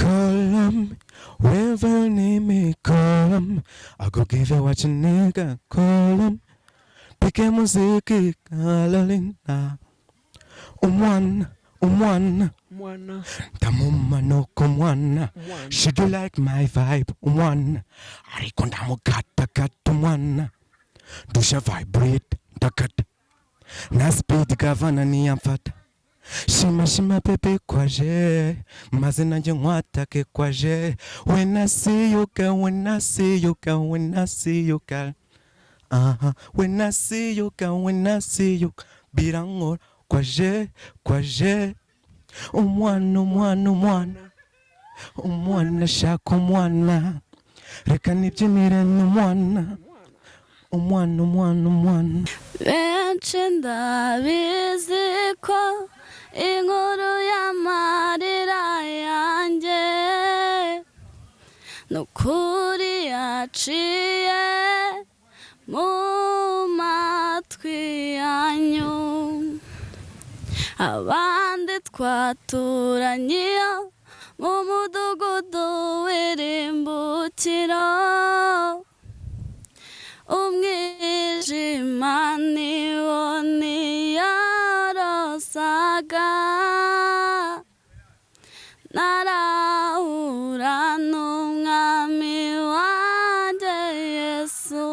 call 'em. Wherever you need me, call 'em. I go give you what you need, call 'em. Pike muziki, kalalinda. Umwana. Mwana. Tamuma no kumwana. She do like my vibe, umwana. Ariko ndamukata kata umwana. Dusha vibrate, dakata. Na speed gavana niyamfata. Shima pepe kwaje. Maze nanje nkwatake kwaje. When I see you girl, when I see you girl, when I see you girl. When I see you girl, when I see you. Birango kwaje. Umwana shaka umwana. Reka nibyinire n'umwana. Umwana. Benshi ndabizi ko inkuru y'amarira yanjye n'ukuri yaciye mu matwi yanyu. Abandi twaturanye mu mudugudu w'irimbukiro, umwijima niwo niyorosaga. Narahura n'umwami wanjye Yesu,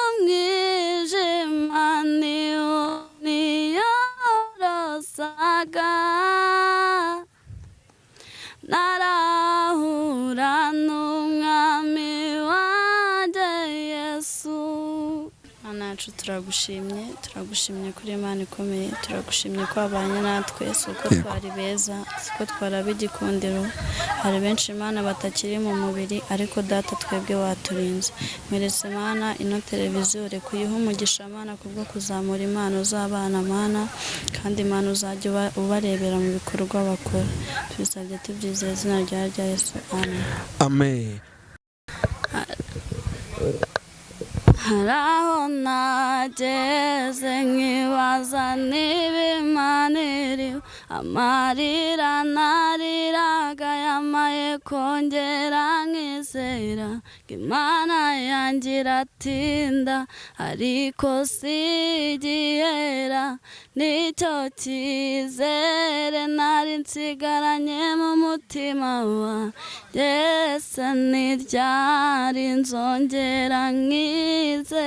umwijima niwo niyorosaga. Narahura n'umwami wanjye Yesu. Mana yacu turagushimye kuri Imana ikomeye, turagushimye ko wabanye natwe, si uko twari beza, si uko twari ab'igikundiro. Hari benshi Imana batakiri mu mubiri, ariko data twebwe waturinze. Mweretse Mana ino televiziyo, reka uyihe umugisha Mana kubwo kuzamura impano z'abana Mana, kandi Mana uzajya ubarebera mu bikorwa bakora. Tubisabye tubyizeye izina rya Yesu, amen. Haraho nageze nkibaza niba Imana iriho, amarira nariraga yamaye kongera nkizera ko Imana yanjye iratinda, ariko sigihera. Nicyo cyizere nari nsigaranye mu mutima wanjye, ese ntiryari nzongera nkizera,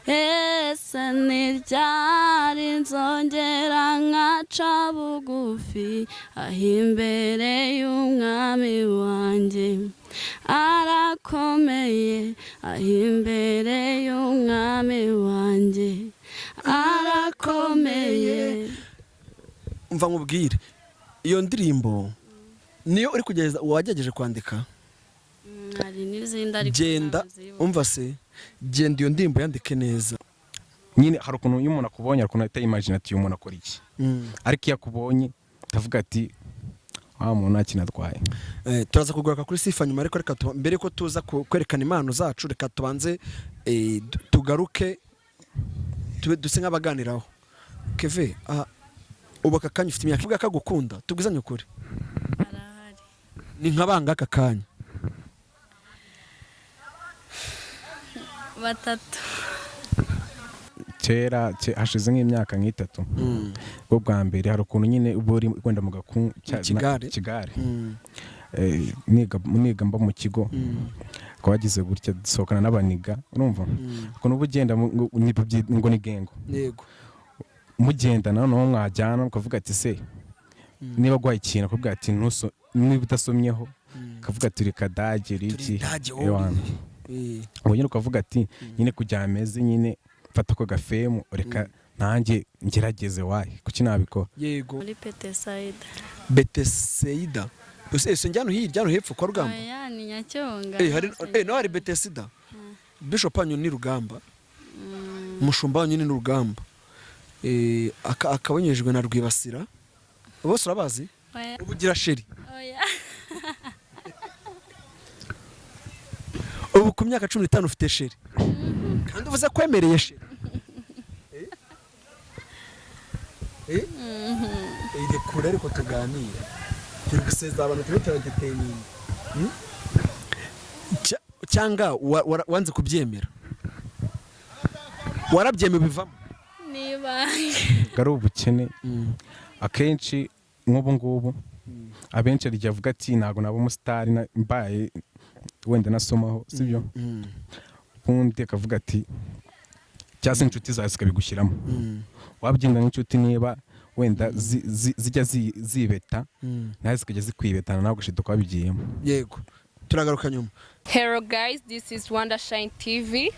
ese ntiryari nzongera nkaca bugufi aho imbere y'umwami wanjye. Arakomeye aho imbere y'umwami wanjye, arakomeye. Umva nkubwire, iyo ndirimbo niyo uri kugeza wagerageje kwandika? Hari n'izindi ariko genda umva se, genda iyo ndirimbo yandike neza. Nyine hari ukuntu iyo umuntu akubonye ariko ahita imagine ati uyu muntu akora iki, ariko iyo akubonye ndavuga ati wa muntu nta kintu atwaye. Turaza kugaruka kuri Sifa nyuma, ariko reka mbere ko tuza kwerekana impano zacu, reka tubanze tugaruke duse nk'abaganiraho. Keve, ubu aka kanya ufite imyaka ivuga kagukunda, tubwizanye ukuri. arahari. Ni nk'abanga aka kanya? Batatu. Kera hashize nk'imyaka nk'itatu bwo bwa mbere hari ukuntu nyine uba uri wenda mu Kigare, niga mba mu kigo, twagize gutya dusohokana n'abaniga, urumva ukuntu uba ugenda ngo ni gengo, yego mugenda noneho mwajyana ukavuga ati se niba gwaye ikintu akavuga ati niba udasomyeho akavuga ati reka dage riki ewana, ubu nyine ukavuga ati nyine kujya ameze nyine mfata ko gafemu, reka nanjye ngerageze wayi kuki nabikora. Yego muri Betesida ese njyano hirya no hepfo kwa Rugamba. Oya ni Nyacyonga. No hari Betesida. Bishop anyu ni Rugamba, umushumba wanyu ni Rugamba, akabonyejwe na Rwibasira, bose urabazi? Ubugira sheri. Oya. Ubu ku myaka 15 ufite sheri, kandi uvuze kwemereye sheri. kure ariko tuganira turi guseza abantu turi entertaining cyangwa wanze kubyemera warabyemeye bivamo niba ari ubukene akenshi nk'ubu ngubu abenshi rijya avuga ati ntabwo naba umusitari mbaye wenda nasomaho sibyo ubundi akavuga ati cyangwa se inshuti zawe zikabigushyiramo wabyinga nk'inshuti niba wenda zijya zibeta nawe zikajya zikwibetana nawe ugashiduka wabigiyemo yego turagaruka nyuma. Hello guys, this is Wonder Shine TV.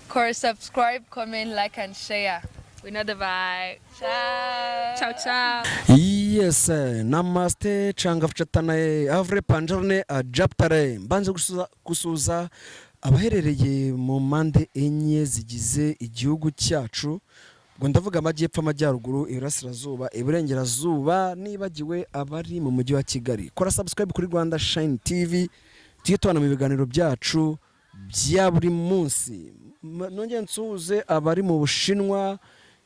Course subscribe, comment, like and share. We know the vibe. Ciao. Ciao ciao. Yes, namaste changa fchatanae avre panjarne ajaptare mbanze gusuza abaherereye mu mande enye zigize igihugu cyacu ngo ndavuga amajyepfo amajyaruguru iburasirazuba iburengerazuba nibagiwe abari mu mujyi wa Kigali. Kora subscribe kuri Rwanda Shine TV tuye tubana mu biganiro byacu bya buri munsi. Nongeye nsuhuze abari mu Bushinwa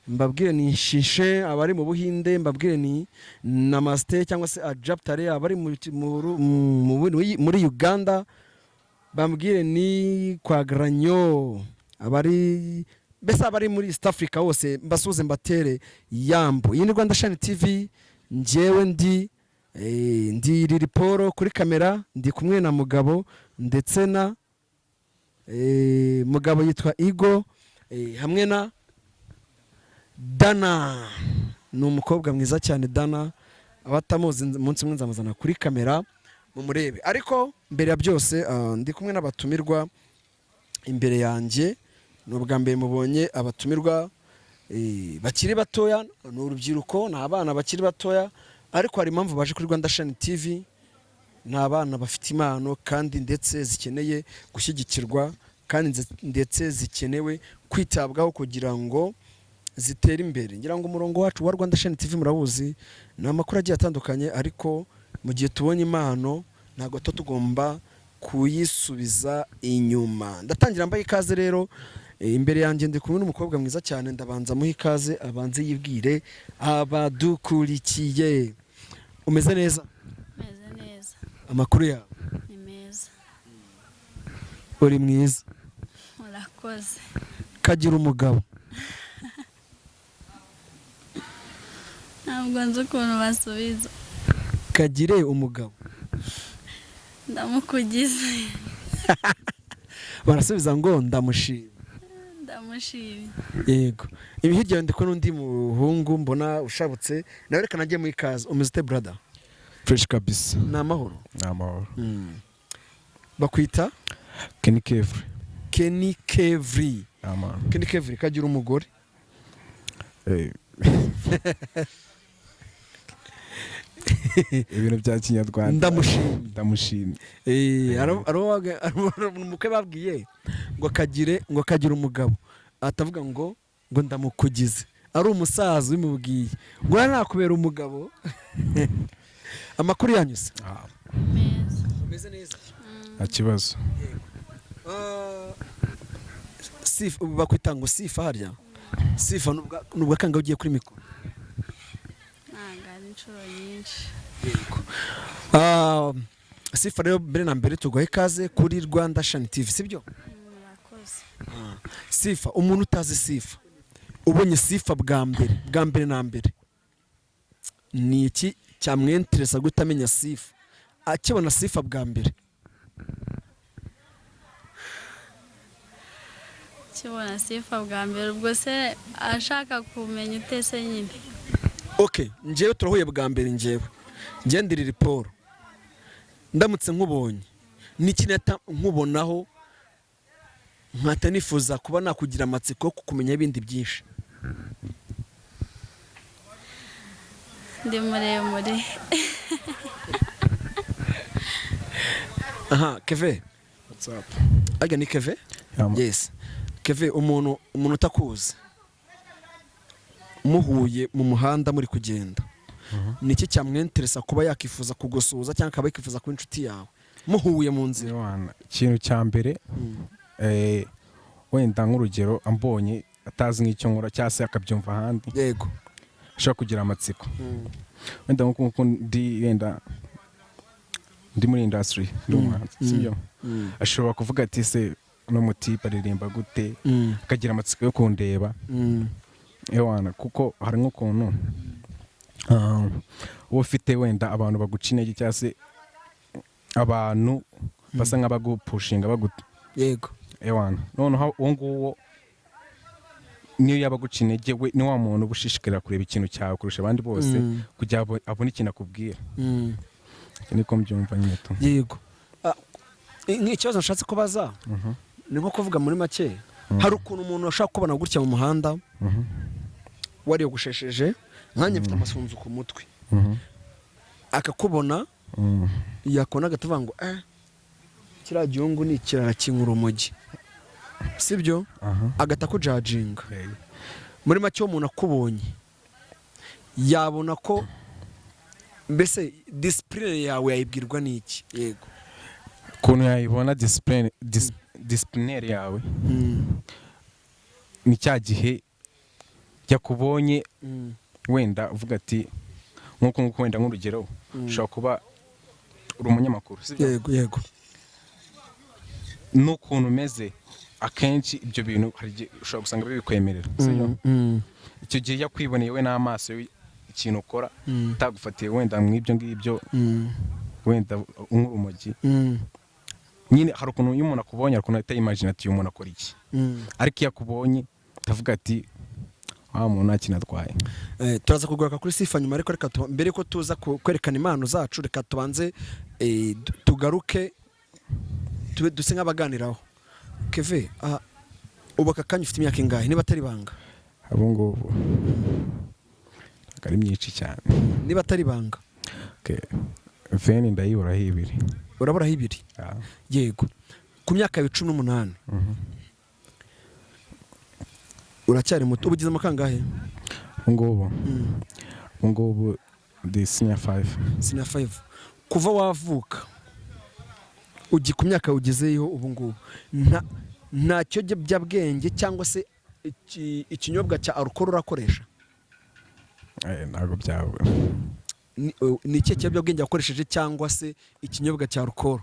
mbabwire ni shishe, abari mu Buhinde mbabwire ni namaste cyangwa se ajaptare, abari muri Uganda bambwire ni kwa Granyo, abari besa abari muri East Africa hose mbasuze mbatere yambo. Iyi ni Rwanda Shine TV, njyewe ndi Riporo kuri kamera, ndi kumwe na Mugabo ndetse na Mugabo yitwa Igo hamwe na Dana, ni umukobwa mwiza cyane. Dana abatamuzi umunsi umwe nzamuzana kuri kamera mumurebe. Ariko mbere ya byose ndi kumwe n'abatumirwa imbere yanjye. N'ubwa mbere mubonye abatumirwa bakiri batoya, ni urubyiruko, ni abana bakiri batoya, ariko hari impamvu baje kuri Rwanda Shine TV. Ni abana bafite impano kandi ndetse zikeneye gushyigikirwa kandi ndetse zikenewe kwitabwaho kugira ngo zitera imbere. Ngira ngo umurongo wacu wa Rwanda Shine TV murabuzi, ni amakuru agiye atandukanye, ariko mu gihe tubonye impano ntabwo tugomba kuyisubiza inyuma. Ndatangira mbaye ikaze rero. Imbere yanjye ndi kumwe n'umukobwa mwiza cyane, ndabanza muha ikaze abanze yibwire abadukurikiye. Umeze neza? meze neza. Amakuru yawe? Ni meza. Uri mwiza? Murakoze. Kagira umugabo? Ntabwo nzi ukuntu basubiza. Kagire umugabo? Ndamukugize. Barasubiza ngo ndamushima. Ndamushimye. Yego. Ibi hirya ndi ko n'undi muhungu mbona ushabutse, nawe reka najye mu ikaze. Umeze brother? fresh kabisa. Ni amahoro? Ni amahoro. Bakwita Kenny Kevri. Kenny Kevri. Aman. Kenny Kevri kagira umugore? Ibintu bya Kinyarwanda. Ndamushimye. Umukwe babwiye ngo kagire umugabo, atavuga ngo ndamukugize. Ari umusaza wimubwiye ngo nakubera umugabo. Amakuru yanyuze? Meza. Umeze neza? Nta kibazo. Sifa bakwita ngo Sifa harya? Sifa nubwo kanga ugiye kuri mikoro. Nanga inshuro nyinshi. Sifa rero mbere na mbere tugoye ikaze kuri Rwanda Shine TV, sibyo? Murakoze. Sifa, umuntu utazi Sifa, ubonye Sifa bwa mbere na mbere, ni iki cyamwenteresa gutamenya Sifa akibona Sifa bwa mbere? Kibona Sifa bwa mbere ubwo se ashaka kumenya utese nyine. Okay, njyewe turahuye bwa mbere, njyewe ndiri Riporo, ndamutse nkubonye niki nkubonaho nkata nifuza kuba nakugira amatsiko kumenya ibindi byinshi? Ndi muremure. Aha, Keve. What's up? Aga ni Keve? Yes. Keve, umuntu utakuzi muhuye mu muhanda muri kugenda, niki cyamwenteresa kuba yakifuza kugusuhuza cyangwa akaba yakifuza kuba inshuti yawe muhuye mu nzira? Ikintu cya mbere wenda nk'urugero ambonye atazi nk'icyo nkora cyangwa se akabyumva ahandi, yego, ashobora kugira amatsiko. wenda nkuko ndi muri industry y'umuhanzi sibyo ashobora kuvuga ati se no mutipa aririmba gute akagira amatsiko yo kundeba ewana kuko hari nk'ukuntu uwo ufite wenda abantu baguca intege cyangwa se abantu basa nk'abagupushinga yego ewana noneho uwo nguwo niyo yaba guca intege we ni wa muntu ubushishikarira kureba ikintu cyawe kurusha abandi bose kugira abone ikintu akubwira niko mbyumva nyine tu yego nk'ikibazo nshatse kubaza ni nko kuvuga muri make hari ukuntu umuntu ashaka kubona gutya mu muhanda wariyogoshesheje nkanjye mfite amasunzu ku mutwe akakubona yakona agatavuga ngo kiriya gihungu ni ikirara kinkura umujyi sibyo agata kujajinga muri make umuntu akubonye yabona ko mbese discipline yawe yayibwirwa n'iki yego ukuntu yayibona discipline yawe ni cya gihe yakubonye wenda uvuga ati nk'uko wenda nk'urugero ushobora kuba uri umunyamakuru sibyo yego n'ukuntu umeze akenshi ibyo bintu ushobora gusanga bibikwemerera sibyo icyo gihe yakwiboneye we n'amaso ikintu ukora utagufatiye wenda mw'ibyo ngibyo wenda nk'urumogi nyine hari ukuntu iyo umuntu akubonye hari ukuntu ahita yimagine ati uyu muntu akora iki ariko iyo akubonye utavuga ati wa muntu nta kintu atwaye. Turaza kugaruka kuri Sifa nyuma, ariko reka mbere ko tuza kwerekana impano zacu reka tubanze tugaruke duse nk'abaganiraho. Keve, ubu aka kanya ufite imyaka ingahe niba atari banga? Abo ngubu ari myinshi cyane niba atari banga. Okay. Veni ndayibura hibiri. Urabura hibiri? Yego. Ku myaka ya 18. Uracyari muto, ubugize amakangahe? Ngubu ndi senior 5. Senior 5. Kuva wavuka ugi ku myaka ugezeyo ubu ngubu nta cyo byabwenge cyangwa se ikinyobwa cya alcohol urakoresha? Ntago byawe. Ni iki cyabwenge yakoresheje cyangwa se ikinyobwa cya alcohol?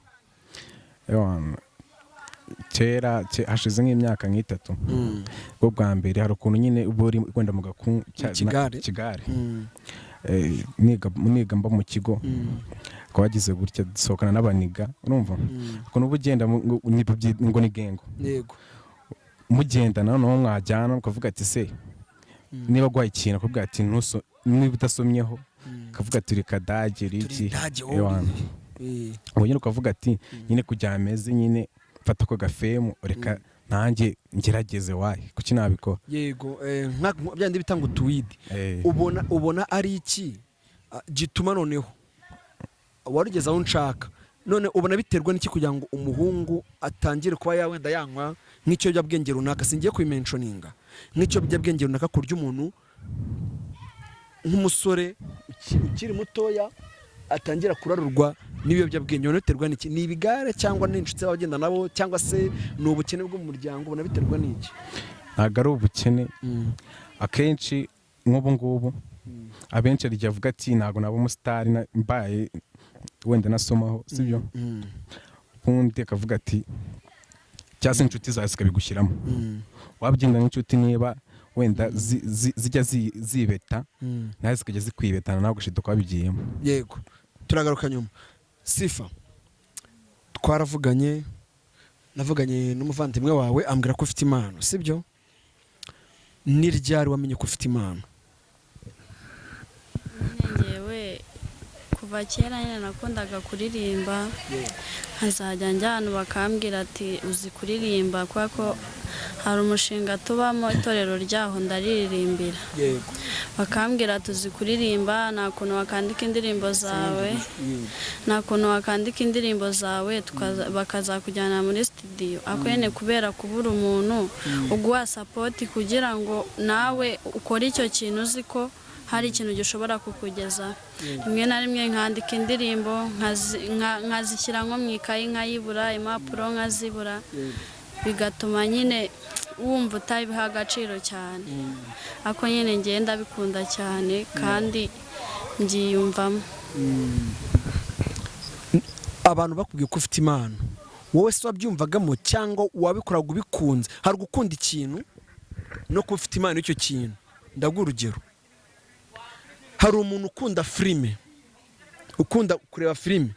Kera hashize nk'imyaka nk'itatu bwo bwa mbere hari ukuntu nyine uburi kwenda mu gaku Kigare niga mba mu kigo twagize gutya dusohokana n'abaniga urumva ukuntu ubugenda ngo ni gengo yego mugenda noneho mwajyana ukavuga ati se niba gwaye ikintu kuvuga ati ntuso niba utasomyeho kavuga ati reka dagera iki nyine ukavuga ati nyine kujya ameze nyine fata ko gafemu reka nanjye ngerageze wayi kuki nabikora. Yego byandi bitanga utuwidi ubona ari iki gituma noneho warugeza aho nshaka none ubona biterwa n'iki kugira ngo umuhungu atangire kuba yawenda yanywa nk'icyo byabwenge runaka? Singiye kubimentioninga nk'icyo byabwenge runaka kurya umuntu nk'umusore ukiri mutoya atangira kurarurwa n'ibiyobyabwenge. Ubona biterwa n'iki? Ni ibigare cyangwa n'inshuti z'abagenda nabo cyangwa se ni ubukene bwo mu muryango? Ubona biterwa n'iki? Ntabwo ari ubukene. Akenshi nk'ubu ngubu abenshi arigiye avuga ati ntabwo naba umusitari mbaye wenda nasomaho sibyo ubundi akavuga ati cyangwa se inshuti zawe zikabigushyiramo wabagenda nk'inshuti niba wenda zijya zibeta nawe zikajya zikwibetana nawe ugashidwa wabigiyemo. Yego turagaruka nyuma. Sifa, twaravuganye navuganye n'umuvandimwe wawe ambwira ko ufite impano sibyo? Ni ryari wamenye ko ufite impano? Ngewe kuva kera nyine nakundaga kuririmba nkazajya njya ahantu bakambwira ati uzi kuririmba kubera ko hari umushinga tubamo itorero ryaho ndaririmbira. Yego. Bakambwira ati uzi kuririmba nta kuntu wakandika indirimbo zawe bakazakujyana muri studio ako nyine kubera kubura umuntu uguha support kugira ngo nawe ukore icyo kintu uzi ko hari ikintu gishobora kukugeza. Rimwe na rimwe nkandika indirimbo nkazishyira nko mu ikayi nkayibura, impapuro nkazibura, bigatuma nyine wumva utabiha agaciro cyane. Ako nyine ngenda bikunda cyane kandi mbyiyumvamo. abantu bakubwiye ko ufite impano wowe se wabyumvagamo cyangwa wabikoraga ubikunze? hari gukunda ikintu no kuba ufite impano y'icyo kintu. ndaguha urugero, hari umuntu ukunda filime, ukunda kureba filime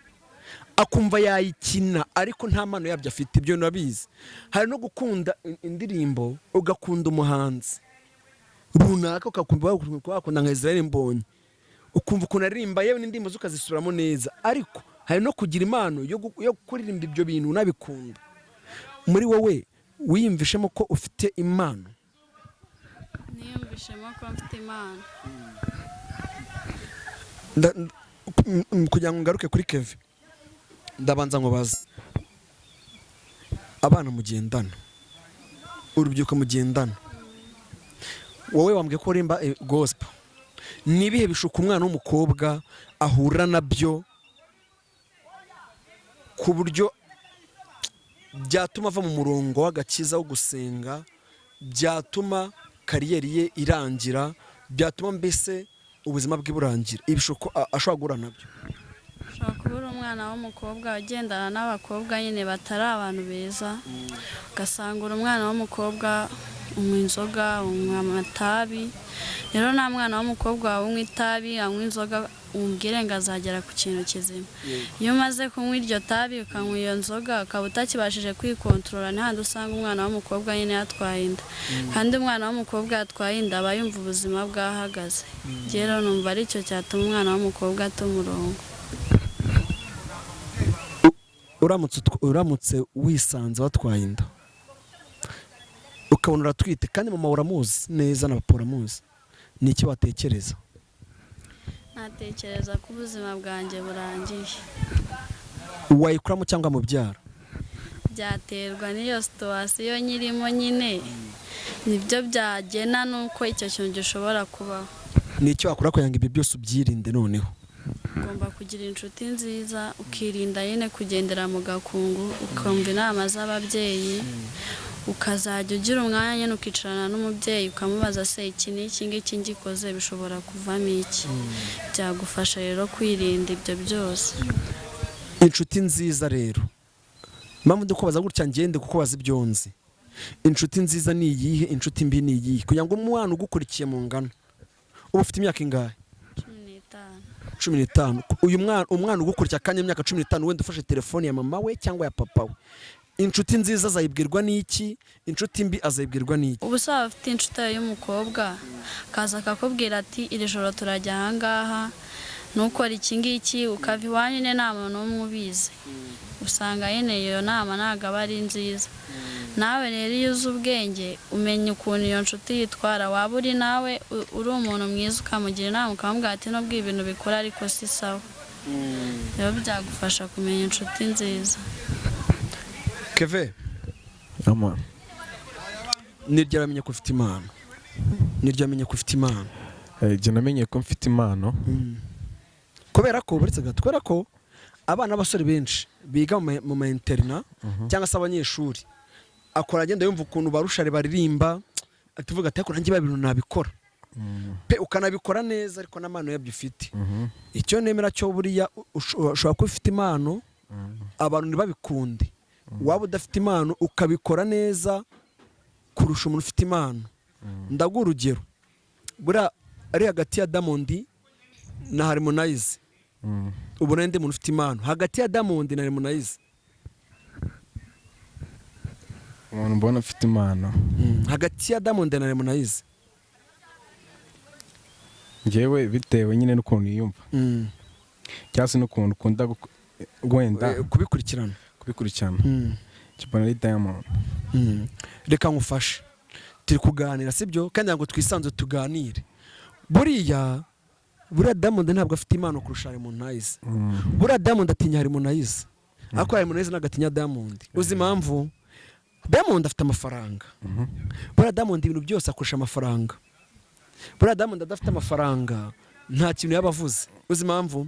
akumva yayikina ariko nta mpano yabyo afite, ibyo nabizi. hari no gukunda indirimbo ugakunda umuhanzi runaka ukakumva wakunda nka Israel Mbonyi ukumva ukuntu aririmba yewe n'indirimbo zukazisubiramo neza, ariko hari no kugira impano yo kuririmba ibyo bintu unabikunda. muri wowe wiyumvishemo ko ufite impano? Niyumvishemo ko mfite impano. kugira ngo ngaruke kuri Kevin, ndabanza ngo baze abana mugendana, urubyiruko mugendana, wowe wambwiye ko urimba gospel, nibihe bishuka umwana w'umukobwa ahura nabyo ku buryo byatuma ava mu murongo w'agakiza wo gusenga, byatuma kariyeri ye irangira, byatuma mbese ubuzima bwe burangira? ibishuko ashobora guhura nabyo. ushobora kubura umwana w'umukobwa ugendana n'abakobwa nyine batari abantu beza, ugasanga uri umwana w'umukobwa unywa inzoga, unywa amatabi. rero nta mwana w'umukobwa unywa itabi anywa inzoga umbwire ngo azagera ku kintu kizima. iyo umaze kunywa iryo tabi ukanywa iyo nzoga ukaba utakibashije kwikontorora, ntihandi usanga umwana w'umukobwa nyine yatwaye inda. kandi umwana w'umukobwa yatwaye inda aba yumva ubuzima bwahagaze. rero numva ari cyo cyatuma umwana w'umukobwa ata umurongo. uramutse wisanze watwaye inda ukabona uratwite kandi mama uramuzi neza na papa uramuzi, ni iki watekereza? natekereza ko ubuzima bwanjye burangiye. wayikuramo cyangwa mubyara? byaterwa n'iyo situwasiyo nyirimo nyine, nibyo byagena nuko icyo kintu gishobora kubaho. ni iki wakora kugira ngo ibyo byose ubyirinde? noneho ugomba kugira inshuti nziza, ukirinda nyine kugendera mu gakungu, ukumva inama z'ababyeyi, ukazajya ugira umwanya nyine ukicarana n'umubyeyi ukamubaza se iki n'iki ngiki ngikoze bishobora kuvamo iki. byagufasha rero kwirinda ibyo byose. inshuti nziza rero, mpamvu ndi kubaza gutya ngende kuko bazi ibyo nzi. inshuti nziza ni iyihe? inshuti mbi ni iyihe? kugira ngo umwana ugukurikiye mu ngano, uba ufite imyaka ingahe? 15. uyu umwana ugukurikiye akanya imyaka 15, wenda ufashe telefone ya mama we cyangwa ya papa we, inshuti nziza azayibwirwa n'iki? inshuti mbi azayibwirwa n'iki? ubu se waba ufite inshuti y'umukobwa akaza akakubwira ati iri joro turajya ahangaha ntukore iki ngiki, ukava iwanyu nyine nta muntu n'umwe ubizi, usanga nyine iyo nama ntabwo aba ari nziza. nawe rero iyo uzi ubwenge umenya ukuntu iyo nshuti yitwara. waba uri nawe uri umuntu mwiza ukamugira inama ukamubwira ati nubwo ibintu bikora ariko si sawa, rero byagufasha kumenya inshuti nziza. Keve, niryo wamenye ko ufite impano? niryo wamenye ko ufite impano? Jye namenye ko mfite impano kubera ko buretse gato, kubera ko abana b'abasore benshi biga mu ma interna cyangwa se abanyeshuri, akora agenda yumva ukuntu barushare baririmba, atuvuga ati ko nanjye babintu nabikora pe, ukanabikora neza ariko n'amano yabyo ufite. icyo nemera cyo buriya ushobora kuba ufite impano abantu ntibabikunde, waba udafite impano ukabikora neza kurusha umuntu ufite impano. ndaguha urugero, buriya ari hagati ya Diamond na Harmonize, ubona ndi muntu ufite impano hagati ya Diamond na Harmonize? umuntu mbona ufite impano hagati ya Diamond na Harmonize? njyewe bitewe nyine n'ukuntu yiyumva cyangwa se n'ukuntu ukunda wenda kubikurikirana kibona ari Diamond. reka nkufashe, turi kuganira sibyo, kandi ngo twisanzwe tuganire. buriya Diamond ntabwo afite impano kurusha Harmonize. buriya Diamond atinya Harmonize, ariko Harmonize ntabwo atinya Diamond. uzi impamvu? Diamond afite amafaranga. buriya Diamond ibintu byose akoresha amafaranga. buriya Diamond adafite amafaranga nta kintu yaba avuze. uzi impamvu?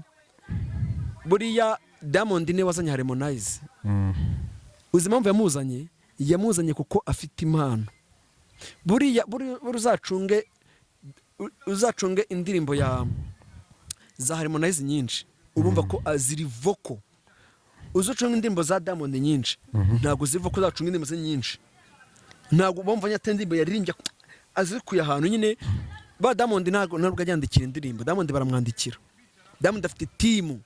buriya Diamond niwe wazanye Harmonize. uzi impamvu yamuzanye? yamuzanye kuko afite impano. buriya uzacunge indirimbo za Harmonize nyinshi urumva ko ziri vocal uzucunga indirimbo za Diamond nyinshi ntabwo ziva ko zacunga indirimbo ze nyinshi ntabwo bumva nyatendimbo yaririmbye azikuye ahantu nyine ba Diamond ntabwo ajyandikira indirimbo Diamond baramwandikira Diamond afite team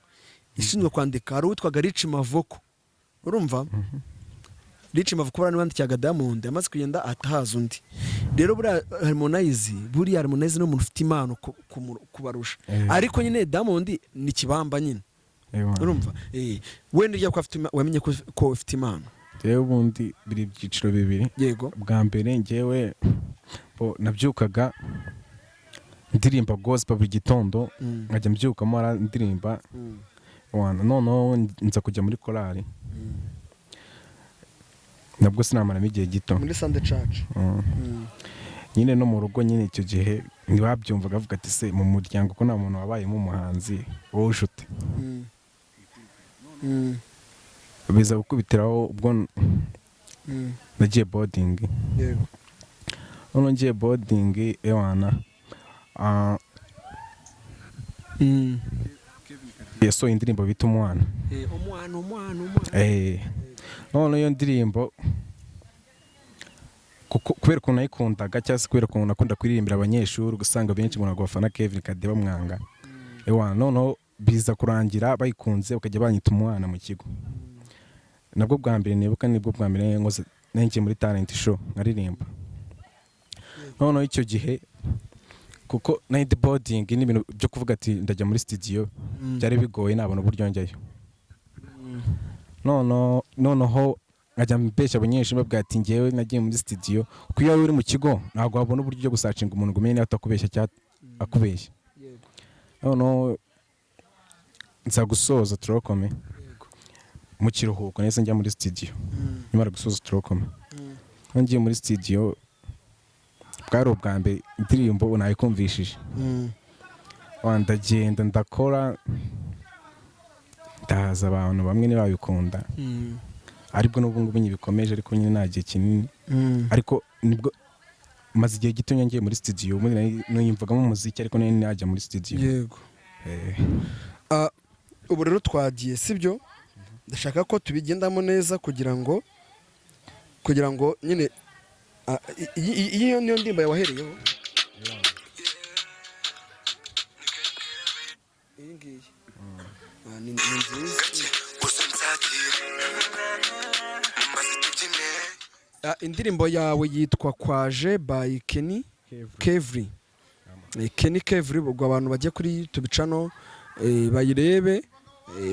ishinzwe kwandika hari uwitwaga Rich Mavoko urumva Rich Mavoko bari bandikiraga Diamond amaze kugenda atahaza undi rero buriya Harmonize no umuntu ufite impano kubarusha ariko nyine Diamond ni kibamba nyine urumva wenda rya ko afite wamenye ko ufite impano rero ubundi biri byiciro bibiri yego bwa mbere ngewe nabyukaga ndirimba gospel buri gitondo nkajya mbyukamo ndirimba noneho nza kujya muri korali nabwo sinamaramo igihe gito muri Sunday Church nyine no mu rugo nyine icyo gihe ntibabyumvaga avuga ati se mu muryango ko nta muntu wabayemo umuhanzi wowe ujute biza gukubitiraho ubwo nagiye boarding yego noneho ngiye boarding ewana yasohoye indirimbo bita umwana noneho iyo ndirimbo kubera ukuntu nayikundaga cyangwa se kubera ukuntu nakunda kuririmbira abanyeshuri ugasanga benshi umuntu bafana Kevin Kade bamwanga noneho biza kurangira bayikunze bakajya banyita umwana mu kigo nabwo bwa mbere nibuka nibwo bwa mbere ngiye muri talent show nkaririmba noneho icyo gihe kuko night boarding n'ibintu byo kuvuga ati ndajya muri studio byari bigoye nabona uburyo njyayo noneho nkajya mbesha abanyeshuri babwira ati ngewe nagiye muri studio kuko iyo uri mu kigo ntabwo wabona uburyo bwo gusacinga umuntu ngo umenye niba atakubeshya cyangwa akubeshya noneho nza gusoza turokome mu kiruhuko nahise njya muri studio nyamara gusoza turokome ngiye muri studio bwari ubwa mbere indirimbo nayikumvishije ndagenda ndakora ndahaza abantu bamwe ntibabikunda aribwo n'ubu ngubu bikomeje ariko nyine nta gihe kinini ariko nibwo maze igihe gito ngiye muri studio nuyimvagamo umuziki ariko nari najya muri studio yego ubu rero twagiye sibyo ndashaka ko tubigendamo neza kugira ngo nyine iyo niyo ndimba yawahereyeho iyi ngiyi ni nziza indirimbo yawe yitwa Kwaje by Kenny Kevri ubwo abantu bajya kuri YouTube channel bayirebe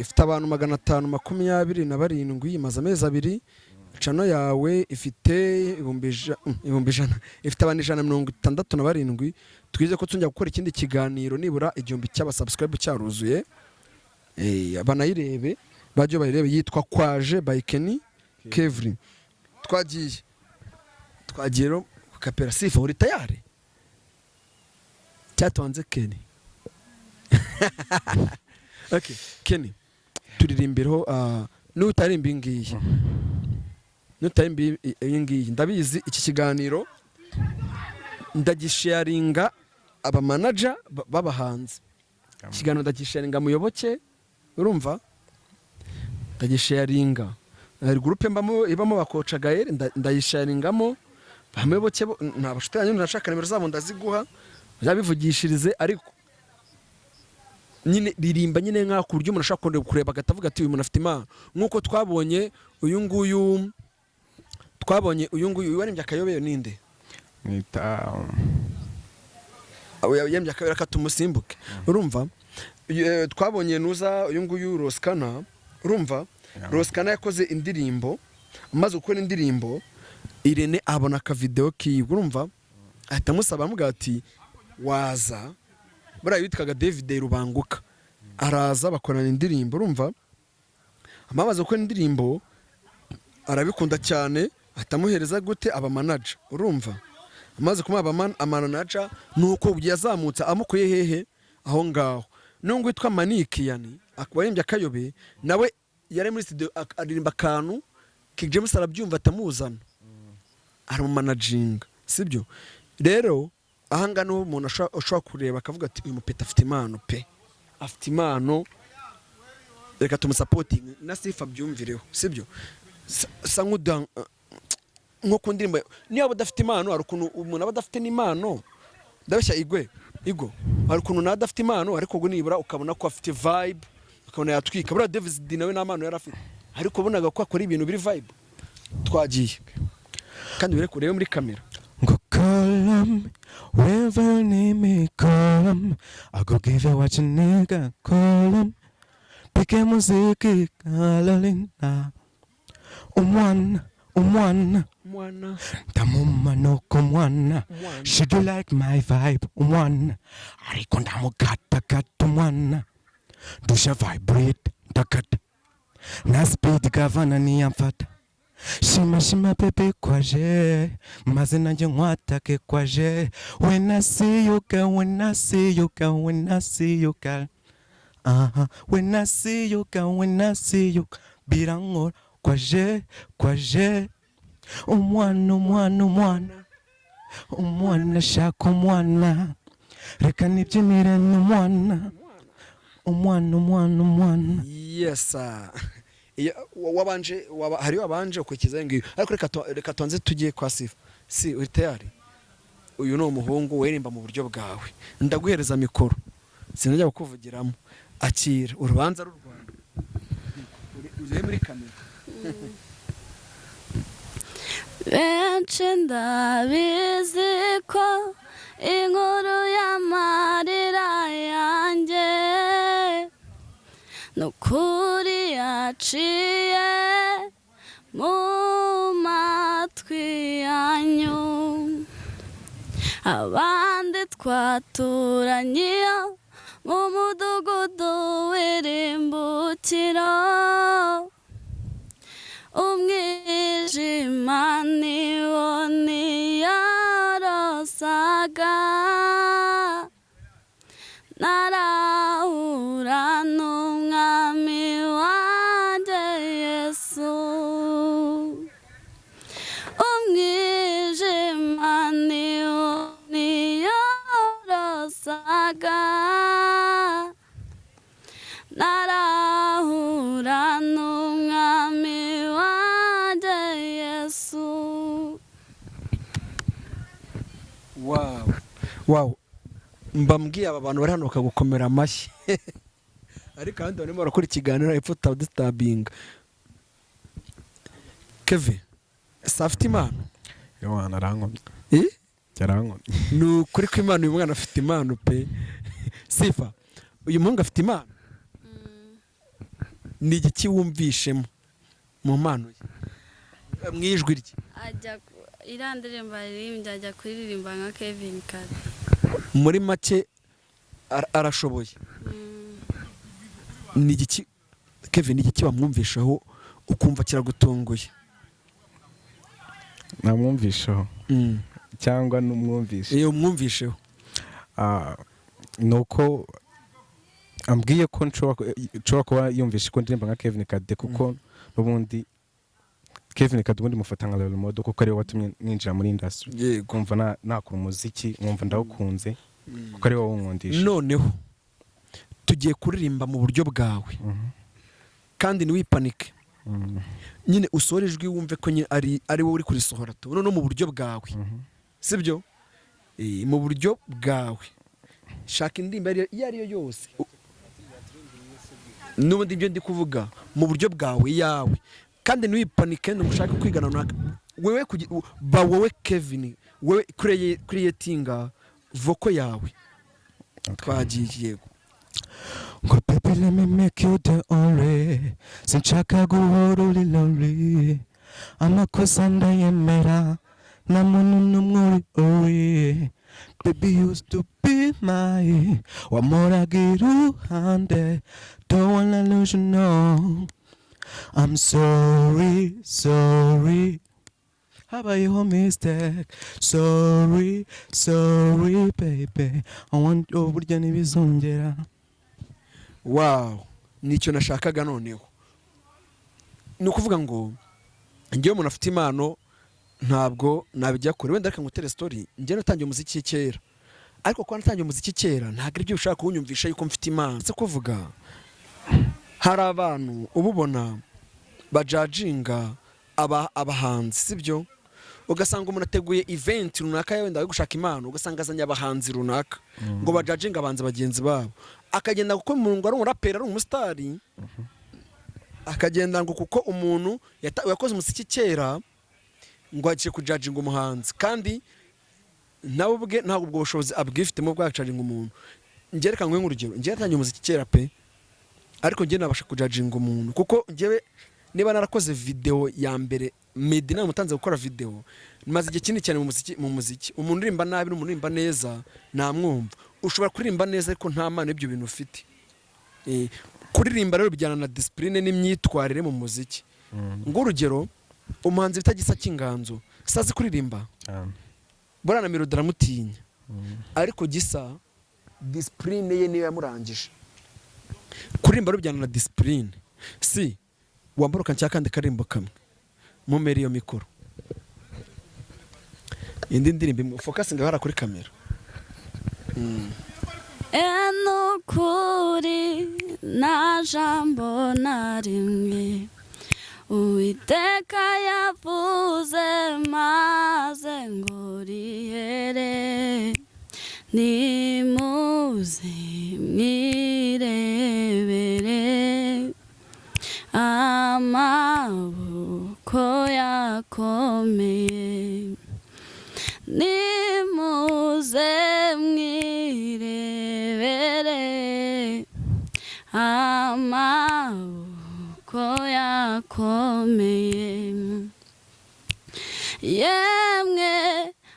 ifite abantu 527 imaze amezi abiri channel yawe ifite ibihumbi ijana ifite abantu 167 twize ko tunjya gukora ikindi kiganiro nibura 1000 cy'abasubscribe cyaruzuye banayirebe bajyo bayirebe yitwa Kwaje by Kenny Kevri twagiye rero kapera sifa uri tayari cyatonze Kenny okay Kenny turirimbiraho n'utarimba ingiyi ndabizi iki kiganiro ndagisharinga aba manager babahanze ikiganiro ndagisharinga muyoboke urumva ndagisharinga hari groupe ibamo bakoca Gael ndayisharingamo bamuyoboke nabashutanye nashaka nimero zabo ndaziguha zabivugishirize ariko nyine ririmba nyine nka ku buryo umuntu ashaka kureba agatavuga ati uyu muntu afite imana nkuko twabonye uyu nguyu warembye akayobeyo ninde yembye akayobera katumusimbuke urumva twabonye nuza uyu nguyu Roskana urumva Roskana yakoze indirimbo amaze gukora indirimbo Irene abona ka video kiwe urumva ahita musaba amuga ati waza buriya yitwaga David Rubanguka araza bakorana indirimbo urumva amaze gukora indirimbo arabikunda cyane atamuhereza gute aba manager urumva amaze kumaba amanager nuko yazamutse amukuye hehe aho ngaho nungu witwa Maniki yani akwarembye akayobe nawe yari muri studio aririmba kantu King James arabyumva atamuzana ari managing sibyo rero ahanga no umuntu ashobora kureba akavuga ati uyu mupeta afite impano pe afite impano reka tumusapotinge na Sifa byumvireho sibyo sa nko ku ndirimbo niba udafite impano hari ukuntu umuntu aba adafite n'impano ndabeshya Igo hari ukuntu nadafite impano ariko ngo nibura ukabona ko afite vibe ukabona yatwika buriya Davis D nawe n'amano yari afite ariko ubonaga ko akora ibintu biri vibe twagiye kandi bire kureba muri kamera Go call 'em, wherever you need me, call 'em. I go give you what you need, call 'em. Pike muziki, kalalina. Umwana. mwana Tamuma no kumwana. She do like my vibe, umwana. Ariko ndamukata kata umwana. Dusha vibrate, dakata. Na speed gavana niyamfata. Shima pepe kwaje maze nanjye nkwatake kwaje when I see you girl when I see you girl when I see you girl when I see you girl when I see you birangora kwaje umwana shaka umwana reka nibyinire n'umwana yes sir wabanje hari wabanje ukurikiza ngiyo ariko reka tonze tugiye kwa Sifa si uri tayari uyu no umuhungu werimba mu buryo bwawe ndaguhereza mikoro sinajya kukuvugiramo akira urubanza rw'u Rwanda uje muri kamera benshi ndabizi ko inkuru y'amarira yanjye nukuri yaciye mu matwi yanyu abandi twaturanye mu mudugudu w'irimbukiro umwijima niwo niyorosaga narahura n'umwami wanjye Yesu umwijima niwo niyorosaga narahura n'umwami wanjye Yesu. wow mbambwiye aba bantu bari hano bakagukomera amashyi ariko abandi barimo barakora ikiganiro hepfo utadisturbinga Kevin afite impano Yohana arankomye yarankomye ni ukuri ko impano uyu mwana afite impano pe Sifa uyu muhungu afite impano ni igiki wumvishemo mu mpano ye mu ijwi rye iriya ndirimbo aririmbye ajya kuririmba nka Kevin Kade muri make arashoboye ni igiki Kevin igiki bamwumvishaho ukumva kiragutunguye namwumvishaho cyangwa n'umwumvishe iyo umwumvisheho nuko ambwiye ko nshobora kuba yumvishe ko ndirimba nka Kevin Kade kuko n'ubundi Kevin Kade ubundi mufata nka role model kuko ariwe watumye ninjira muri industry kumva nakora umuziki nkumva ndawukunze kuko ariwe wunkundisha noneho tugiye kuririmba mu buryo bwawe kandi ntiwipanike nyine usore ijwi wumve ko ari wowe uri kurisohora tu no mu buryo bwawe sibyo mu buryo bwawe shaka indirimbo iyo ari yo yose n'ubundi ibyo ndi kuvuga mu buryo bwawe yawe kandi ntiwipanike ntushake kwigana runaka wewe ba wowe Kevin wewe creatinga voko yawe twagiye yego ngo baby let me make you the only sinshaka guhora uri lonely amakosa ndayemera na muntu n'umwe uri baby used to be my wamoraga iruhande don't wanna lose you no I'm sorry habayeho mistake sorry baby I want uburyo ntibizongera wow nicyo nashakaga noneho ni ukuvuga ngo ngewe umuntu afite impano ntabwo nabijya kure wenda reka ngutere story njye natangiye umuziki kera ariko kuba natangiye umuziki kera ntabwo ibyo ushaka kuwunyumvisha yuko mfite impano ndetse kuvuga hari abantu ububona bajajinga abahanzi sibyo ugasanga umuntu ateguye event runaka wenda yo gushaka impano ugasanga azanye abahanzi runaka ngo bajajinga abanze bagenzi babo akagenda kuko umuntu ari umuraperi ari umusitari akagenda ngo kuko umuntu yakoze umuziki kera ngo agiye kujajinga umuhanzi kandi nawe ubwe ntabwo ubwo bushobozi abwifitemo bwa kujajinga umuntu ngereka nkwe nk'urugero ngiye natangiye umuziki kera pe ariko ngiye nabasha kujajinga umuntu kuko ngewe niba narakoze video ya mbere Meddy namutanze gukora video maze igihe kinini cyane mu muziki umuntu urimba nabi n'umuntu urimba neza namwumva ushobora kuririmba neza ariko nta mpano ibyo bintu ufite kuririmba rero bijyana na discipline n'imyitwarire mu muziki ng'urugero umuhanzi bitagisa cy'inganzo sazi kuririmba bora na melody aramutinya ariko gisa discipline ye niyo yamurangije kuririmba rero bijyana na discipline si wambaruka cyakandi karimbo kamwe mumeri iyo mikoro indi ndirimbo focus ngahara kuri kamera enukuri na jambo na rimwe Uwiteka yavuze maze ngo rihere nimuze mwirebere amaboko yakomeye nimuze mwirebere amaboko yakomeye yemwe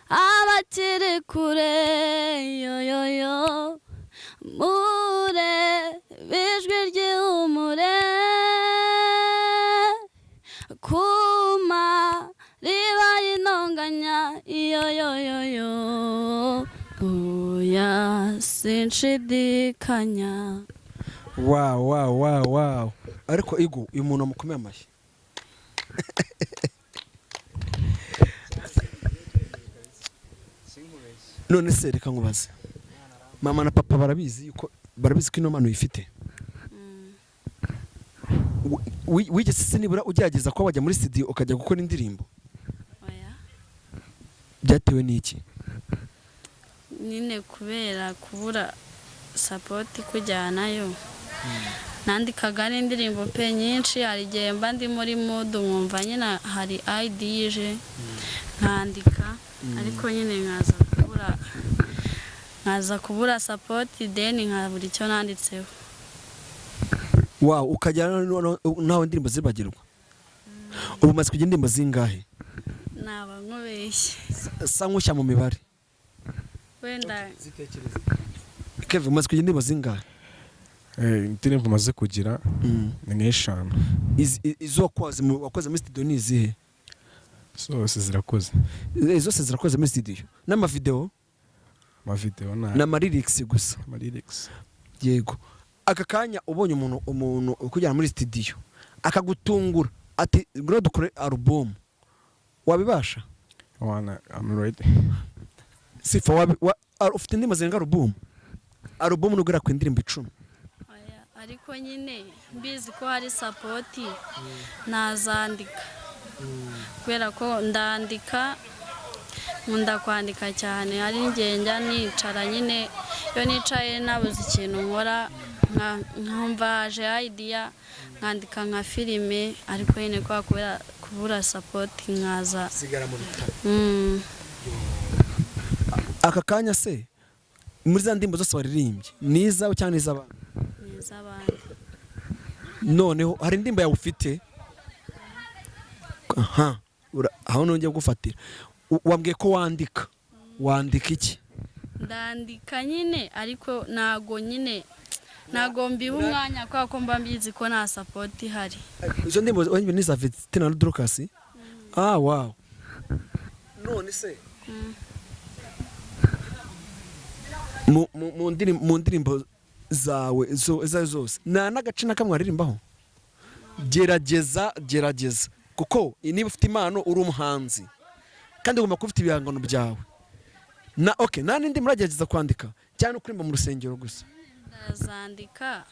abakiri kure yoyoyo mure bijwi ry'ihumure kuma riba y'intonganya yoyoyoyo oya sinshidikanya. wow ariko igo uyu muntu amukomeye amashyi none se reka nkubaze mama na papa barabizi ko ino mpano uyifite wigeze se nibura ugerageza ko wajya muri studio ukajya gukora indirimbo oya byatewe n'iki nyine kubera kubura support kujyanayo nandikaga n'indirimbo pe nyinshi hari igihe mba ndi muri mood nkumva nyine hari idea ije nkandika ariko nyine nkaza kubura support then nkabura icyo nanditseho. Wow, ukajya nawe indirimbo zibagirwa ubu maze kujya indirimbo zingahe naba nkubeshye sa nkushya mu mibare wenda Kevin maze kujya indirimbo zingahe indirimbo maze kugira ni nk'eshanu izo wakoze muri studio ni izihe zose zirakoze zose zirakoze muri studio n'amavideo n'amalyrics gusa amalyrics yego aka kanya ubonye umuntu ukujyana muri studio akagutungura ati ngro dukore album wabibasha I'm ready sifa ufite indirimbo zenga album nugera ku indirimbo 10 ariko nyine mbizi ko hari support nazandika kubera ko ndandika nkunda kwandika cyane hari ngenda nicara nyine yo nicaye nabuze ikintu nkora nkumva aje idea nkandika nka filime ariko nyine kubera kubura support nkaza sigara mu bitaro aka kanya se muri za ndimbo zose waririmbye niza cyane n'iz'abandi noneho hari indimbo yawe ufite aho nongeye gufatira wambwiye ko wandika iki ndandika nyine ariko nago mbiha umwanya kwa ko mba mbizi ko nta support ihari izo ndimbo wanywe ni za Vitina na Dorcas wow none se mu ndirimbo zawe zose nta n'agace na kamwe aririmbaho gerageza kuko niba ufite impano uri umuhanzi kandi ugomba kuba ufite ibihangano byawe Okay, nta n'indi muragerageza kwandika cyane ukurimba mu rusengero gusa? ndazandika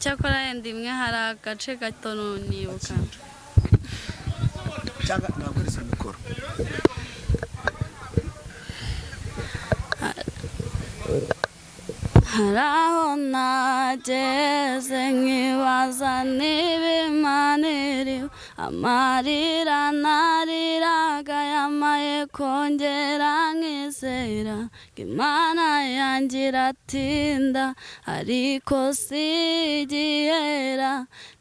cyakora yenda imwe hari agace gato nibuka cyangwa ntabwo ari mikoro. hari aho nageze nkibaza niba Imana iriho, amarira nariraga yamaye kongera nkizera ko Imana yanjye iratinda ariko sigihera,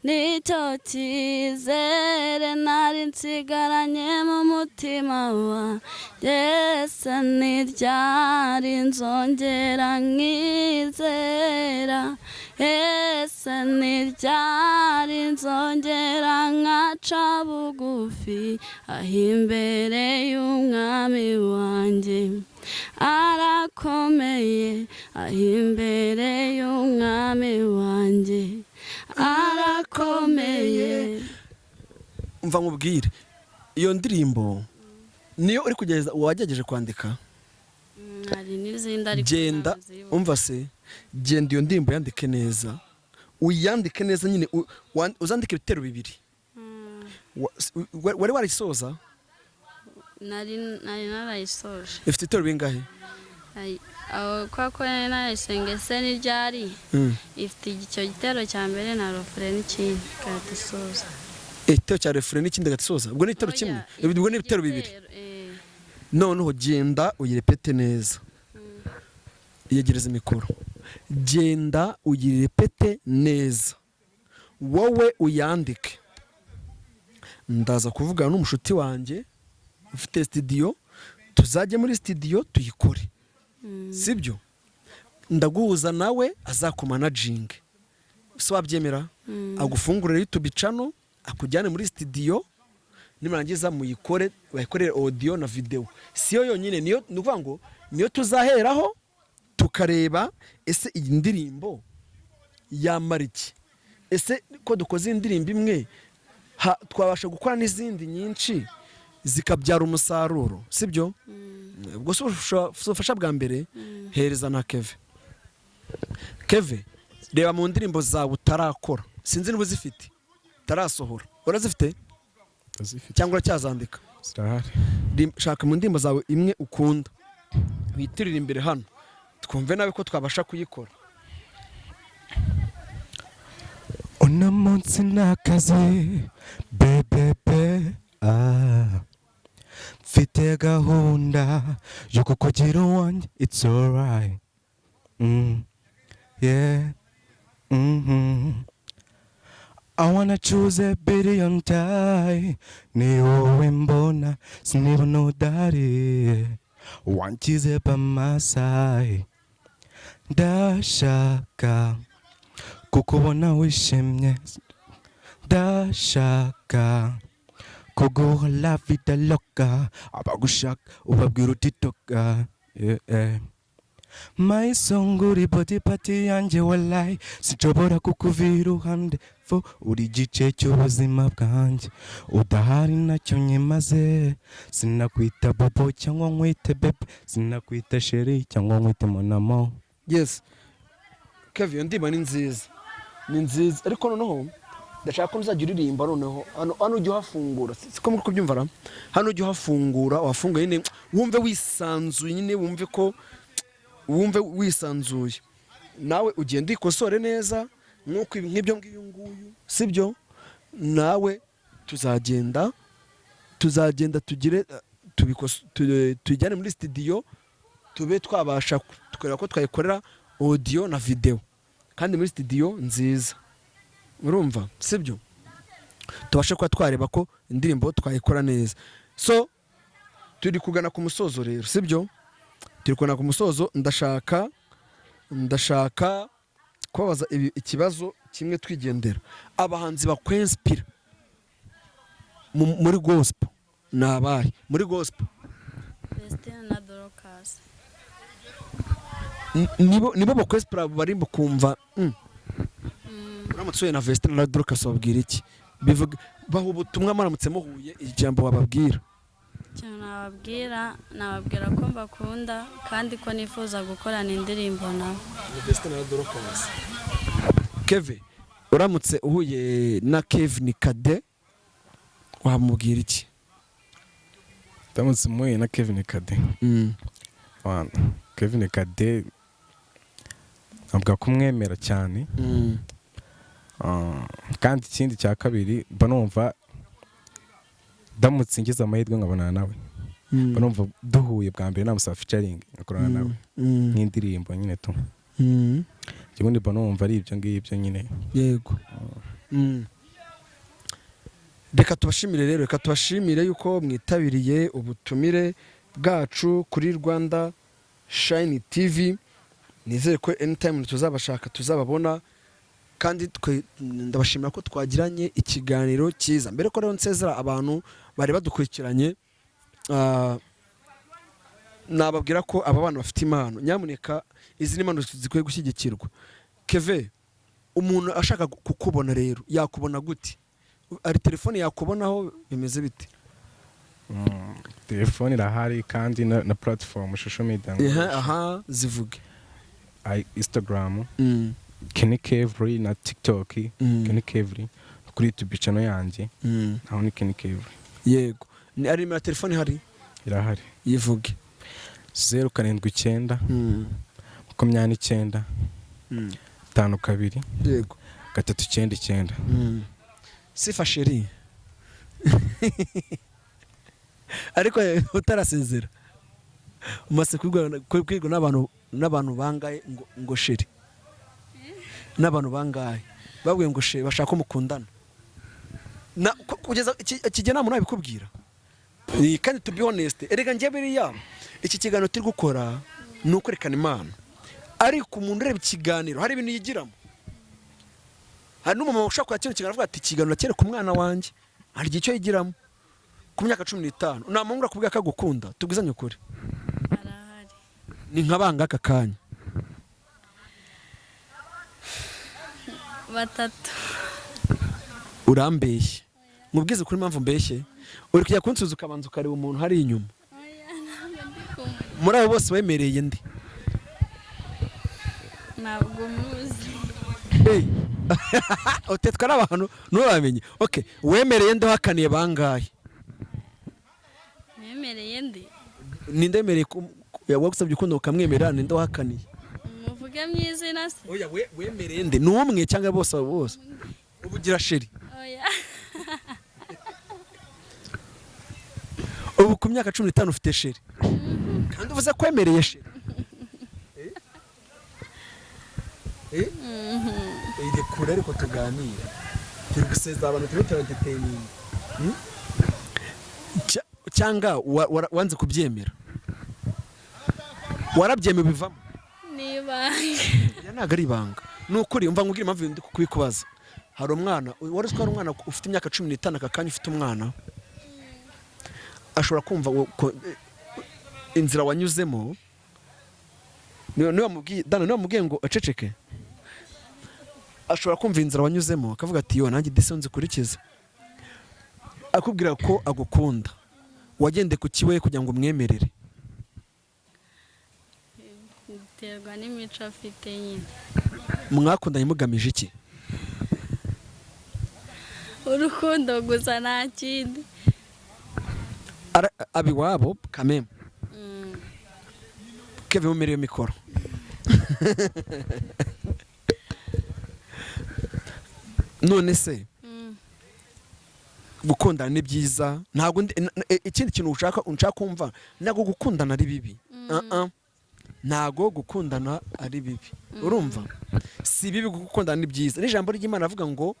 nicyo cyizere nari nsigaranye mu mutima wanjye, ese ntiryari nzongera nkizera, ese ntiryari nzongera nkaca bugufi aho imbere y'umwami wanjye, arakomeye aho imbere y'umwami wanjye, arakomeye. Umva nkubwire, iyo ndirimbo niyo uri kugerageza wagerageje kwandika? Hari n'izindi ariko genda umva se, genda iyo ndirimbo yandike neza, uyandike neza nyine, uzandike ibitero bibiri. Wari warisoza? nari narayisoje. Ifite ibitero bingahe? Kwa ko narayisenga se n'iryari ifite icyo gitero cya mbere na refre n'ikindi gatisoza. Igitero cya refre n'ikindi gatisoza, ubwo ni igitero kimwe? Ubwo ni ibitero bibiri. Noneho genda uyirepete neza, yegereza mikoro, genda uyirepete neza, wowe uyandike. Ndaza kuvugana n'umushuti wanjye ufite studio, tuzajye muri studio tuyikore, sibyo? Ndaguhuza nawe azakumanajinge, so wabyemera? Agufungurira YouTube channel, akujyane muri studio, nimurangiza muyikore, bayikorere audio na video. Siyo yonyine, niyo nuvuga ngo niyo tuzaheraho tukareba ese iyi ndirimbo yamara iki, ese ko dukoze indirimbo imwe twabasha gukora n'izindi nyinshi zikabyara umusaruro, sibyo? Ubwo sufasha bwa mbere hereza na Keve, reba mu ndirimbo zawe utarakora, sinzi niba uzifite utarasohora, urazifite cyangwa uracyazandika? Shaka mu ndirimbo zawe imwe ukunda witirira imbere hano twumve nawe ko twabasha kuyikora. Uno munsi nakaze bebebe, mfite gahunda yo kukugira uwanjye, it's alright, yeah, I wanna choose a billion tie, ni wowe mbona sinibona udahari, wanshyize by my side, ndashaka kukubona wishimye, ndashaka kuguha la vida loca, abagushaka ubabwira utitoka, yeah. Maisonguri body party yanjye wallahi, sinshobora kukuvira iruhande, fo uri igice cy'ubuzima bwanjye, udahari nacyo nyimaze, sinakwita bobo cyangwa nkwite bebe, sinakwita sheri cyangwa nkwite monamo. Yes Kevin, iyo ndirimbo ni nziza, ni nziza, ariko noneho ndashaka ko nzajya uririmba noneho hano ujye uhafungura, siko muri kubyumva, hano ujye uhafungura, wafunguye nyine wumve wisanzuye, nyine wumve ko wumve wisanzuye, nawe ugenda ikosore neza nk'uko nk'ibyo ngiyo nguyu, sibyo? Nawe tuzagenda tugire tujyane muri studio, tube twabasha tukorera ko twayikorera audio na video, kandi muri studio nziza, urumva, sibyo? Tubashe kuba twareba ko indirimbo twayikora neza. So turi kugana ku musozo rero, sibyo? Turi kugana ku musozo. Ndashaka kubabaza ikibazo kimwe twigendera. Abahanzi bakwinspira muri gospel ni abahe? Muri gospel Christine na Dorcas nibo bakwinspira, bari kumva uramutse na Vestine na Dorcas wabwira iki? Bivuga baho ubutumwa maramutse muhuye, ijambo wababwira? ikintu nababwira ko mbakunda kandi ko nifuza gukorana indirimbo nabo. Kevin uramutse uhuye na Kevin Kade wamubwira iki? ndamutse muhuye na Kevin Kade Kevin Kade avuga kumwemera cyane kandi ikindi cya kabiri mba numva ndamutse ngize amahirwe nkabonana nawe mba numva duhuye bwa mbere namusaba featuring ngakorana nawe n'indirimbo nyine tu ubundi mba numva ari ibyo ngibyo nyine. Yego. Reka tubashimire yuko mwitabiriye ubutumire bwacu kuri Rwanda Shine TV. Nizere ko anytime tuzabashaka tuzababona kandi ndabashimira ko twagiranye ikiganiro cyiza. Mbere ko rero nsezera abantu bari badukurikiranye nababwira ko aba bana bafite impano, nyamuneka izi ni impano zikwiye gushyigikirwa. Keve, umuntu ashaka kukubona rero yakubona gute? Ari telefone yakubonaho bimeze bite? Telefone irahari kandi na platform social media zivuge. Instagram Kenny Kevri na TikTok Kenny Kevri, kuri YouTube channel yanjye naho ni Kenny Kevri. Yego. Ni ari na telefone hari? Irahari. Yivuge. 079 29 52 yego 399. Sifa Sheri. Ariko utarasezera umase kwigwa n'abantu bangaye ngo Sheri. N'abantu bangaye babwiye ngo Sheri bashaka ko mukundana. Na kugeza ikigena umuntu abikubwira. Kandi to be honest, erega ngiye biriya iki kiganiro turi gukora ni ukwerekana Imana. Ariko umuntu ureba ikiganiro hari ibintu yigiramo. Hari n'umumama ushaka kwakira ikiganiro avuga ati ikiganiro cyereka umwana wanjye hari igihe cyo yigiramo ku myaka 15. Namungura kubwira ko agukunda tubwizanye ukuri. Arahari. Ni nkabanga aka kanya. 3. Urambeshye. Mubwize kuri impamvu mbeshye. Uri kujya kunsuza ukabanza ukareba umuntu hari inyuma. Muri abo bose wemereye ndi. Ntabwo muzi. Utetwa n'abantu nubamenye. Okay, wemereye ndi hakaniye bangaye. Nemereye ndi. Ninde emereye wagusabye ukundo ukamwemera ninde wahakaniye? Muvuge myizina se. Oya wemereye ndi n'umwe cyangwa bose bose. Ubugira Sheri. Oya. Ubu ku myaka 15 ufite Sheri. Kandi uvuze kwemereye Sheri. Ide kure ariko tuganira. Turi guseza abantu turi entertaining. Cyanga wanze kubyemera. Warabyemeye bivamo. Niba. Ya naga ari banga. Nukuri umva ngubwira impamvu ndi kubikubaza. Hari umwana wari utwara umwana ufite imyaka 15 akakanya ufite umwana. Ashobora kumva inzira wanyuzemo. Niyo mubwiye Dana niyo mubwiye ngo aceceke. Ashobora kumva inzira wanyuzemo akavuga ati yo nanjye dise nzikurikiza. Akubwira ko agukunda. Wagende ku kiwe kugira ngo umwemerere. Biterwa n'imico afite nyine. Mwakundanye mugamije iki? Urukundo gusa nta kindi. Abi wabo kameme. Kevin umerewe mikoro. None se gukundana ni byiza ntago ikindi kintu unshaka kumva nago gukundana ari bibi. Ntago gukundana ari bibi. Urumva? Si bibi gukundana ni byiza. N'ijambo ry'Imana avuga ngo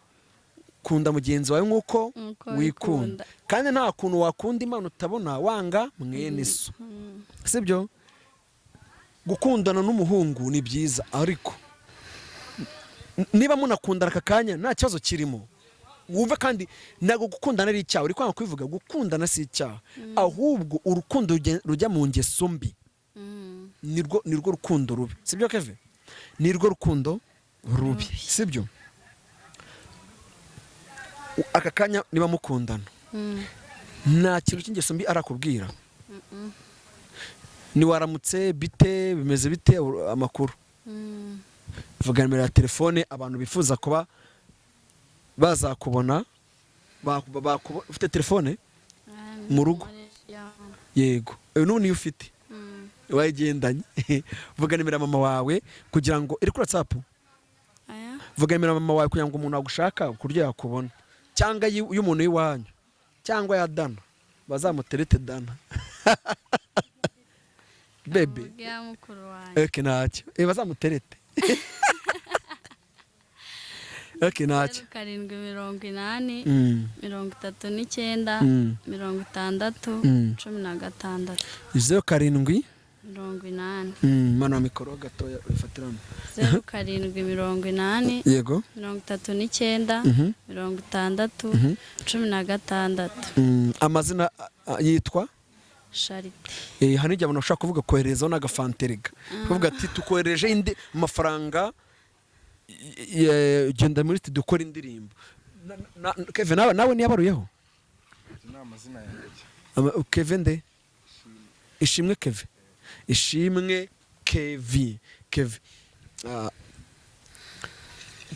kunda mugenzi wawe nkuko wikunda. Kandi nta kuntu wakunda Imana utabona wanga mwene so. Sibyo? Gukundana n'umuhungu ni byiza ariko niba munakundana akakanya nta kibazo kirimo. Wumva kandi nago gukundana ari icyaha. Uri kwanga kwivuga gukundana si icyaha. Ahubwo urukundo rujya mu ngeso mbi. Nirwo rukundo rubi. Sibyo Kevin? Nirwo rukundo rubi. Sibyo? Akakanya niba mukundana. nta kintu cy'ingeso mbi arakubwira. Ni waramutse bite bimeze bite amakuru. Vuga nimero ya telefone abantu bifuza kuba bazakubona ufite telefone mu rugo. Yego none iyo ufite wayigendanye. Vuga nimero ya mama wawe kugira ngo iri kuri WhatsApp. Vuga nimero ya mama wawe kugira ngo umuntu agushaka kurya yakubona, cyangwa y'umuntu w'iwanyu cyangwa ya Dana bazamuterete Dana. Bebe eke ntacyo bazamuterete. Eke ntacyo 780 39 60 16 0 mana mikoro gatoya ifatirana 780 yego 39 60 16 amazina yitwa Charite. Hani igihe abantu bashaka kuvuga koherezaho n'agafanterega kuvuga ati tukohereje indi mafaranga genda muri dukora indirimbo. Kevin nawe niyabaruyeho n'amazina yanjye Kevin nde Ishimwe Kevin Ishimwe Kevin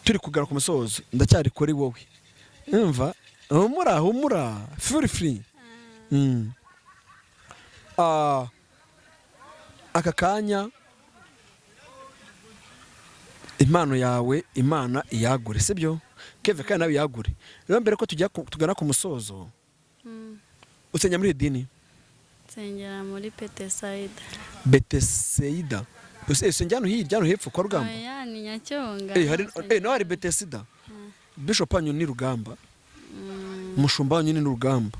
turi kugara ku musozo ndacyari kuri wowe umva humura feel free. Aka kanya impano yawe Imana iyagure sibyo Kevin kandi nawe iyagure. Rero mbere ko tugana ku musozo usenya muri dini nsengera muri Betesida usenya hano hirya hano hepfo kwa Rugamba. Ni Nyacyonga. No hari Betesida. Bishop wanyu ni Rugamba. Mushumba wanyu ni Rugamba.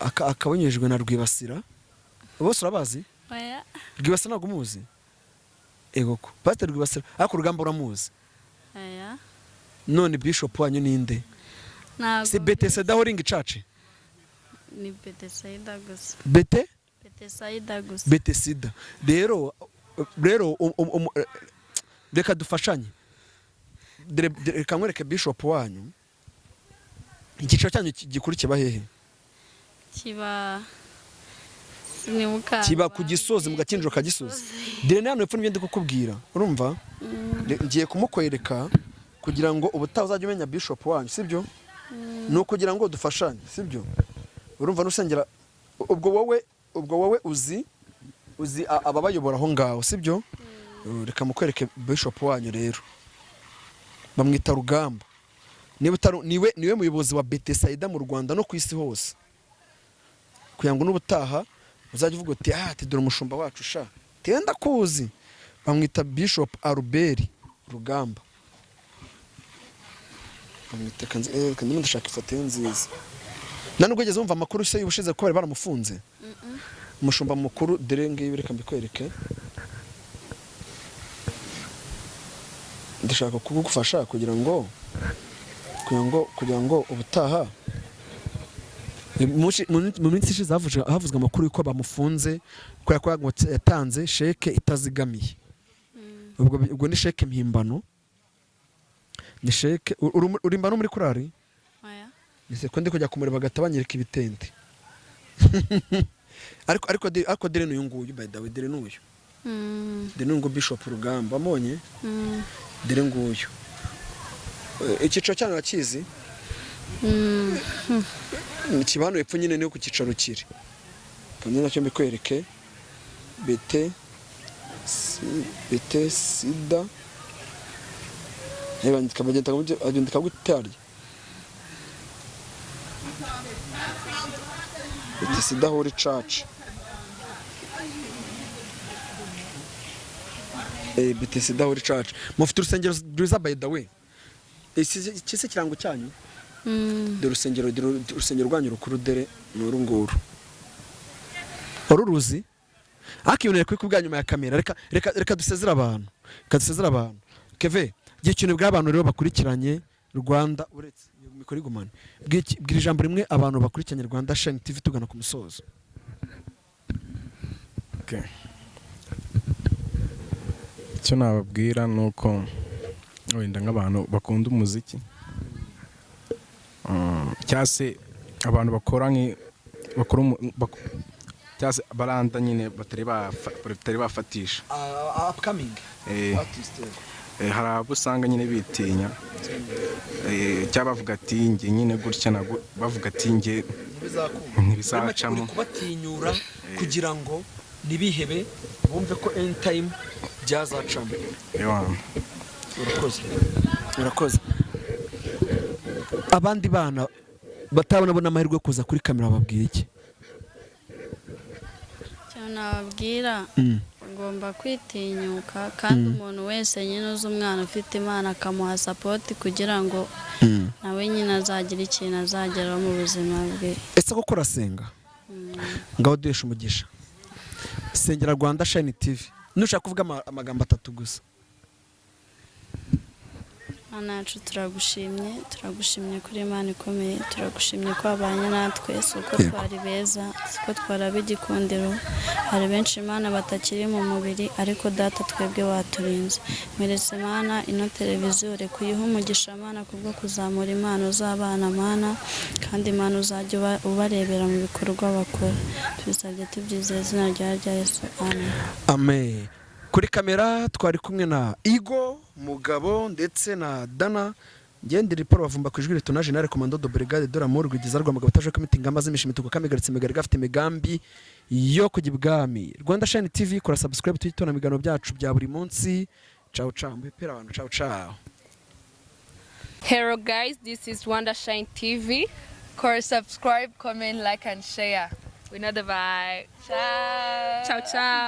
Akabonyejwe na Rwibasira. Bose urabazi? Rwibasira ntabwo umuzi? Ego ko Pastor Rwibasira ariko Rugamba uramuzi? None Bishop wanyu ninde? Si Betesida Horing Church? Ni Betesida gusa. Betesida gusa. Betesida. Rero reka dufashanye. Reka nkwereke Bishop wanyu. Igiciro cyanyu gikuru kiba hehe? Kiba ku Gisozi mu Gakinjiro ka Gisozi. Dire nano epfo n'ibindi kukubwira. Urumva? Ngiye kumukwereka kugira ngo ubutaha uzajye umenya Bishop wanyu sibyo? No kugira ngo dufashanye sibyo? Urumva nusengera ubwo wowe uzi ababayobora aho ngaho sibyo? Reka mukwereke Bishop wanyu rero. Bamwita Rugamba. Niwe muyobozi wa Betesida mu Rwanda no ku isi hose. Kugira ngo n'ubutaha uzajye uvuga uti ati dore umushumba wacu sha tenda kuzi. Bamwita Bishop Albert Rugamba. Bamwita kandi ndashaka ifoto nziza. Nanubwo ugeze wumva amakuru se y'ubushize ko bari baramufunze. Umushumba mukuru dere ngibi reka mbikwereke. Ndashaka kugufasha kugira ngo ubutaha mu minsi ishize havuzwe amakuru yuko bamufunze kubera ko yatanze sheke itazigamiye. Ubwo ni sheke mpimbano. Ni sheke urimbano muri kurari? Nise ko ndi kujya kumureba gatabanyirika ibitende. Ariko dere n'uyu nguyu by the way dere n'uyu. Dere n'uyu Bishop Rugamba amonye. Dere nguyu. Icyiciro cyane wakizi? Kibano epfo nyine niyo ku cyicaro kiri. Kandi nacyo mbikwereke. Betesida. Yabandika bagenda gutarya. Betesida Holy Church. Betesida Holy Church. Mufite urusengero rwiza by the way. Ikise kirango cyanyu? De urusengero rwanyu rukuru dere n'uru nguru. Ururuzi? Akibonera kuri kubwa nyuma ya kamera. Reka dusezera abantu. Keve, gikintu bw'abantu rero bakurikiranye Rwanda uretse mikoro igumane. Bwira ijambo rimwe abantu bakurikiranye Rwanda Shine TV tugana ku musozo. Okay. Icyo nababwira nuko wenda nk'abantu bakunda umuziki cyase abantu bakora cyase baranda nyine batari bafatisha upcoming artist. hari abo usanga nyine bitinya cyangwa bavuga ati nge nyine gutya bavuga ati nge ntibizacamo kubatinyura kugira ngo nibihebe bumve ko end time byazacamo. urakoze abandi bana batabona amahirwe kuza kuri kamera babwira iki? cyane nababwira ngomba kwitinyuka kandi umuntu wese nyine uzi umwana ufite Imana akamuha support kugira ngo nawe nyine azagira ikintu azageraho mu buzima bwe. Ese koko urasenga? Ngaho duhesha umugisha. Sengera Rwanda Shine TV. Nushaka kuvuga amagambo 3 gusa. Anacu turagushimye kuri Imana ikomeye, turagushimye ko abanye natwe, suko twari beza, suko twarabigikundiro. Hari benshi Imana batakiri mu mubiri ariko data twebwe waturinze. Meretse Imana ino televiziyo rekuyeho umugisha Imana kubwo kuzamura impano z'abana Mana, kandi Imana uzajya ubarebera mu bikorwa bakora. Tubisabye tubyizeye izina rya Yesu. Amen. Amen. Kuri kamera twari kumwe na Igo Mugabo ndetse na Dana ngendera iporo bavumba ku ijwi ritona General Commando de Brigade de l'amour rwigiza rwamagabo taje committee ngamba z'imishimitiko kamigaritse megari gafite imigambi yo kugibwami. Rwanda Shine TV kora subscribe tuyitona migano byacu bya buri munsi. Ciao ciao mbepera abantu ciao ciao. Hello guys, this is Rwanda Shine TV. Subscribe, comment, like and share. We know the vibe. Ciao. Ciao ciao.